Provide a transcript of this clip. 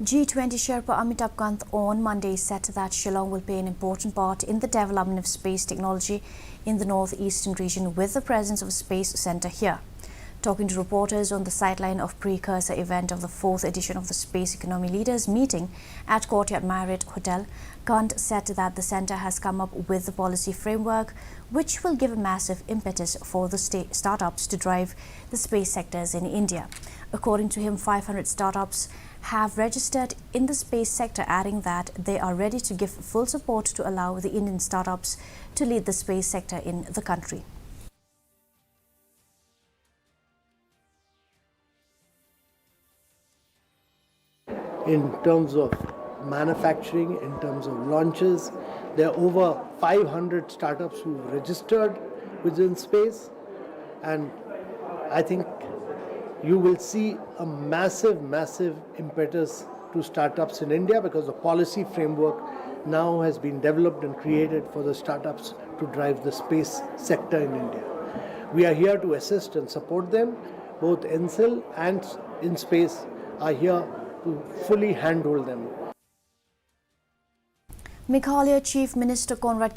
G20 Sherpa Amitabh Kant on Monday said that Shillong will play an important part in the development of space technology in the northeastern region with the presence of a space center here. Talking to reporters on the sideline of precursor event of the 4th edition of the Space Economy Leaders meeting at Courtyard Marriott Hotel, Kant said that the center has come up with the policy framework which will give a massive impetus for the startups to drive the space sectors in India. According to him, 500 startups have registered in the space sector, adding that they are ready to give full support to allow the Indian startups to lead the space sector in the country. In terms of manufacturing, in terms of launches, there are over 500 startups who registered within space, and I think you will see a massive impetus to startups in India because the policy framework now has been developed and created for the startups to drive the space sector in India. We are here to assist and support them. Both NCIL and InSpace are here to fully handhold them. Meghalaya Chief Minister Conrad